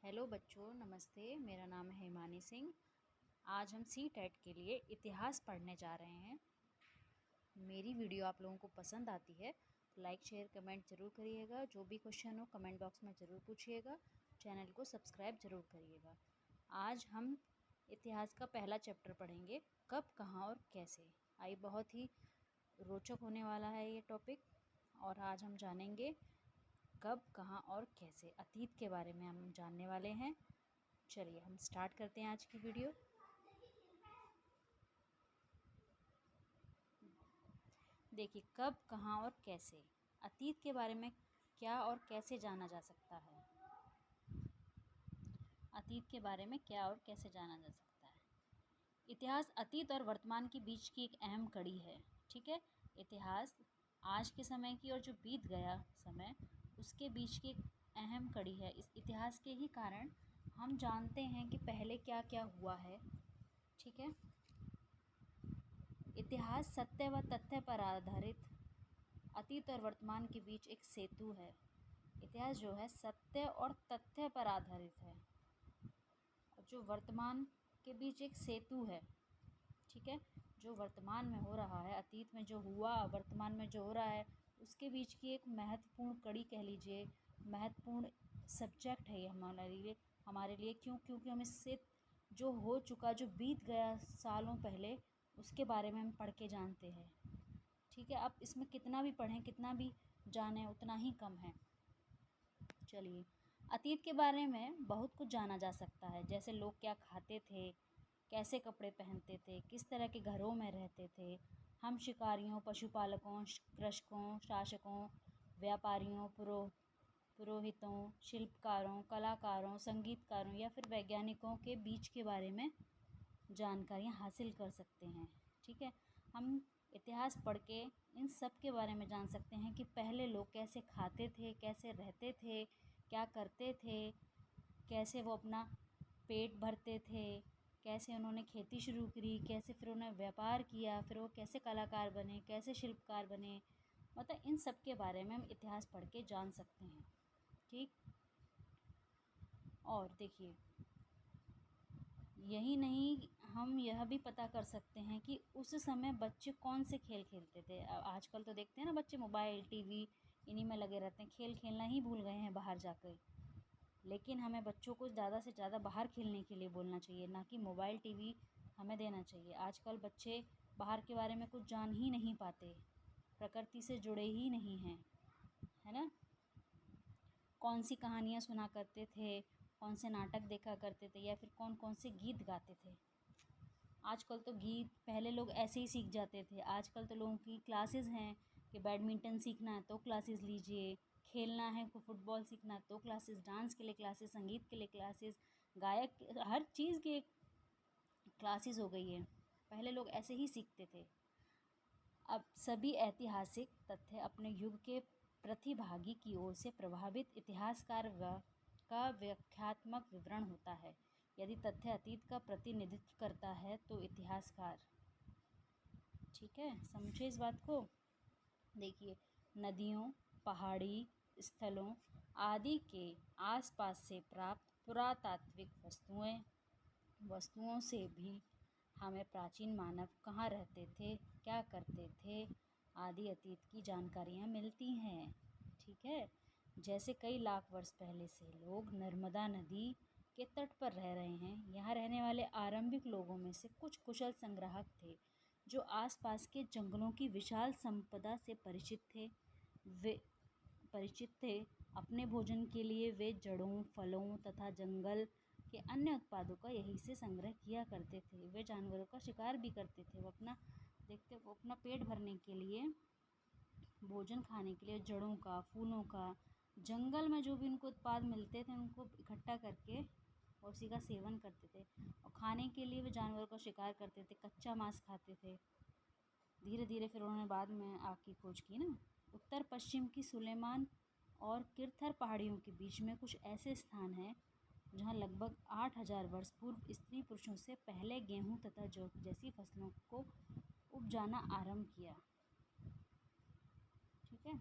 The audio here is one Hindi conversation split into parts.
हेलो बच्चों, नमस्ते। मेरा नाम है हिमानी सिंह। आज हम सी टेट के लिए इतिहास पढ़ने जा रहे हैं। मेरी वीडियो आप लोगों को पसंद आती है तो लाइक शेयर कमेंट ज़रूर करिएगा। जो भी क्वेश्चन हो कमेंट बॉक्स में ज़रूर पूछिएगा। चैनल को सब्सक्राइब ज़रूर करिएगा। आज हम इतिहास का पहला चैप्टर पढ़ेंगे, कब, कहाँ और कैसे। बहुत ही रोचक होने वाला है ये टॉपिक। और आज हम जानेंगे कब, कहाँ और कैसे। अतीत के बारे में हम जानने वाले हैं। चलिए हम स्टार्ट करते हैं आज की वीडियो। देखिए, कब, कहाँ और कैसे। अतीत के बारे में क्या और कैसे जाना जा सकता है। अतीत के बारे में क्या और कैसे जाना जा सकता है। इतिहास अतीत और वर्तमान के बीच की एक अहम कड़ी है। ठीक है, इतिहास आज के समय की और जो बीत गया समय उसके बीच की एक अहम कड़ी है। इस इतिहास के ही कारण हम जानते हैं कि पहले क्या क्या हुआ है। ठीक है, इतिहास सत्य व तथ्य पर आधारित अतीत और वर्तमान के बीच एक सेतु है। इतिहास जो है सत्य और तथ्य पर आधारित है और जो वर्तमान के बीच एक सेतु है। ठीक है, जो वर्तमान में हो रहा है, अतीत में जो हुआ, वर्तमान में जो हो रहा है, उसके बीच की एक महत्वपूर्ण कड़ी कह लीजिए, महत्वपूर्ण सब्जेक्ट है ये हमारे लिए क्योंकि हम इससे जो हो चुका, जो बीत गया सालों पहले, उसके बारे में हम पढ़ के जानते हैं। ठीक है, अब इसमें कितना भी पढ़ें, कितना भी जानें, उतना ही कम है। चलिए, अतीत के बारे में बहुत कुछ जाना जा सकता है, जैसे लोग क्या खाते थे, कैसे कपड़े पहनते थे, किस तरह के घरों में रहते थे। हम शिकारियों, पशुपालकों, कृषकों, शासकों, व्यापारियों, पुरोहितों, शिल्पकारों, कलाकारों, संगीतकारों या फिर वैज्ञानिकों के बीच के बारे में जानकारियाँ हासिल कर सकते हैं। ठीक है, हम इतिहास पढ़ के इन सब के बारे में जान सकते हैं कि पहले लोग कैसे खाते थे, कैसे रहते थे, क्या करते थे, कैसे वो अपना पेट भरते थे, कैसे उन्होंने खेती शुरू करी, कैसे फिर उन्होंने व्यापार किया, फिर वो कैसे कलाकार बने, कैसे शिल्पकार बने। मतलब इन सब के बारे में हम इतिहास पढ़ के जान सकते हैं। ठीक, और देखिए, यही नहीं, हम यह भी पता कर सकते हैं कि उस समय बच्चे कौन से खेल खेलते थे। आजकल तो देखते हैं ना, बच्चे मोबाइल, टीवी, इन्हीं में लगे रहते हैं, खेल खेलना ही भूल गए हैं बाहर जाकर। लेकिन हमें बच्चों को ज़्यादा से ज़्यादा बाहर खेलने के लिए बोलना चाहिए, ना कि मोबाइल, टीवी हमें देना चाहिए। आजकल बच्चे बाहर के बारे में कुछ जान ही नहीं पाते, प्रकृति से जुड़े ही नहीं हैं, है ना। कौन सी कहानियाँ सुना करते थे, कौन से नाटक देखा करते थे, या फिर कौन कौन से गीत गाते थे। आजकल तो गीत पहले लोग ऐसे ही सीख जाते थे, आजकल तो लोगों की क्लासेस हैं कि बैडमिंटन सीखना है तो क्लासेस लीजिए, खेलना है, को फुटबॉल सीखना है तो क्लासेस, डांस के लिए क्लासेस, संगीत के लिए क्लासेस, गायक, हर चीज़ की एक क्लासेस हो गई है। पहले लोग ऐसे ही सीखते थे। अब सभी ऐतिहासिक तथ्य अपने युग के प्रतिभागी की ओर से प्रभावित इतिहासकार का व्याख्यात्मक विवरण होता है। यदि तथ्य अतीत का प्रतिनिधित्व करता है तो इतिहासकार। ठीक है, समझे इस बात को। देखिए, नदियों, पहाड़ी स्थलों आदि के आसपास से प्राप्त पुरातात्विक वस्तुओं से भी हमें प्राचीन मानव कहाँ रहते थे, क्या करते थे आदि अतीत की जानकारियाँ मिलती हैं। ठीक है, जैसे कई लाख वर्ष पहले से लोग नर्मदा नदी के तट पर रह रहे हैं। यहाँ रहने वाले आरंभिक लोगों में से कुछ कुशल संग्राहक थे जो आसपास के जंगलों की विशाल संपदा से परिचित थे। अपने भोजन के लिए वे जड़ों, फलों तथा जंगल के अन्य उत्पादों का यहीं से संग्रह किया करते थे। वे जानवरों का शिकार भी करते थे। वो अपना पेट भरने के लिए, भोजन खाने के लिए जड़ों का, फूलों का, जंगल में जो भी उनको उत्पाद मिलते थे उनको इकट्ठा करके और उसी का सेवन करते थे। और खाने के लिए वे जानवरों का शिकार करते थे, कच्चा मांस खाते थे। धीरे धीरे फिर उन्होंने बाद में आग की खोज की ना। उत्तर पश्चिम की सुलेमान और किरथर पहाड़ियों के बीच में कुछ ऐसे स्थान हैं जहाँ लगभग 8000 वर्ष पूर्व स्त्री पुरुषों से पहले गेहूँ तथा जौ जैसी फसलों को उपजाना आरंभ किया। ठीक है,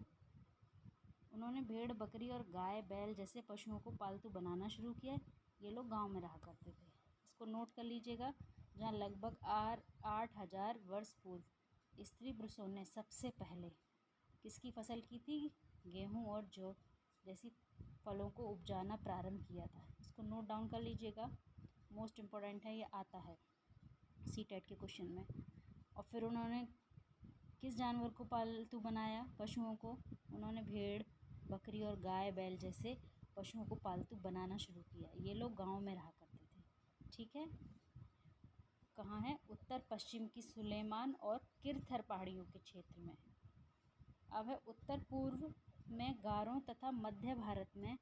उन्होंने भेड़ बकरी और गाय बैल जैसे पशुओं को पालतू बनाना शुरू किया। ये लोग गांव में रहा करते थे। इसको नोट कर लीजिएगा। जहाँ लगभग 8,000 वर्ष पूर्व स्त्री पुरुषों ने सबसे पहले किसकी फसल की थी? गेहूँ और जौ जैसी फलों को उपजाना प्रारंभ किया था। इसको नोट डाउन कर लीजिएगा, मोस्ट इम्पोर्टेंट है, ये आता है सीटेट के क्वेश्चन में। और फिर उन्होंने किस जानवर को पालतू बनाया? पशुओं को। उन्होंने भेड़ बकरी और गाय बैल जैसे पशुओं को पालतू बनाना शुरू किया। ये लोग गांव में रहा करते थे। ठीक है, कहाँ है? उत्तर पश्चिम की सुलेमान और किरथर पहाड़ियों के क्षेत्र में। अब है उत्तर पूर्व में गारो तथा मध्य भारत में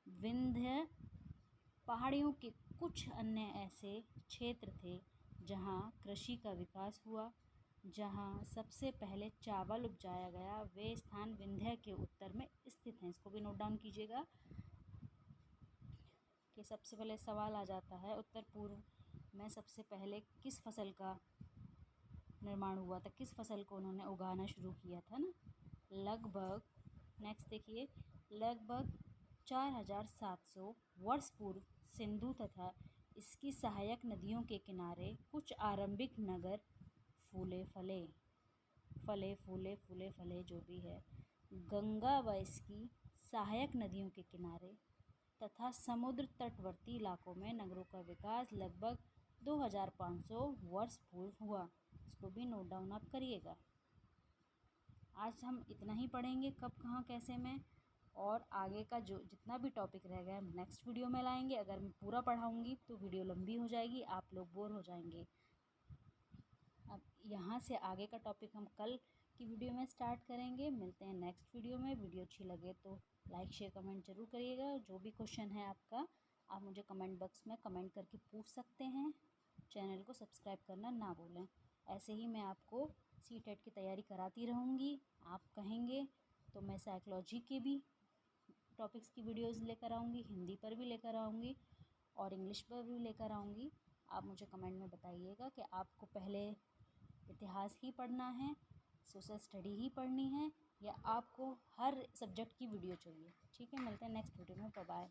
विंध्य पहाड़ियों के कुछ अन्य ऐसे क्षेत्र थे जहाँ कृषि का विकास हुआ। जहाँ सबसे पहले चावल उपजाया गया वे स्थान विंध्य के उत्तर में स्थित हैं। इसको भी नोट डाउन कीजिएगा कि सबसे पहले सवाल आ जाता है उत्तर पूर्व में सबसे पहले किस फसल का निर्माण हुआ था, किस फसल को उन्होंने उगाना शुरू किया था ना। लगभग नेक्स्ट देखिए, लगभग 4,700 वर्ष पूर्व सिंधु तथा इसकी सहायक नदियों के किनारे कुछ आरंभिक नगर फूले फले जो भी है गंगा व इसकी सहायक नदियों के किनारे तथा समुद्र तटवर्ती इलाकों में नगरों का विकास लगभग 2,500 वर्ष पूर्व हुआ। इसको भी नोट डाउन आप करिएगा। आज हम इतना ही पढ़ेंगे, कब कहाँ कैसे में, और आगे का जो जितना भी टॉपिक रह गया हम नेक्स्ट वीडियो में लाएंगे। अगर मैं पूरा पढ़ाऊँगी तो वीडियो लंबी हो जाएगी, आप लोग बोर हो जाएंगे। अब यहाँ से आगे का टॉपिक हम कल की वीडियो में स्टार्ट करेंगे। मिलते हैं नेक्स्ट वीडियो में। वीडियो अच्छी लगे तो लाइक शेयर कमेंट ज़रूर करिएगा। जो भी क्वेश्चन है आपका, आप मुझे कमेंट बॉक्स में कमेंट करके पूछ सकते हैं। चैनल को सब्सक्राइब करना ना भूलें। ऐसे ही मैं आपको सीटेट की तैयारी कराती रहूँगी। आप कहेंगे तो मैं साइकोलॉजी के भी टॉपिक्स की वीडियोस लेकर आऊँगी, हिंदी पर भी लेकर आऊँगी और इंग्लिश पर भी लेकर आऊँगी। आप मुझे कमेंट में बताइएगा कि आपको पहले इतिहास ही पढ़ना है, सोशल स्टडी ही पढ़नी है, या आपको हर सब्जेक्ट की वीडियो चाहिए। ठीक है, मिलते हैं नेक्स्ट वीडियो में। Bye bye.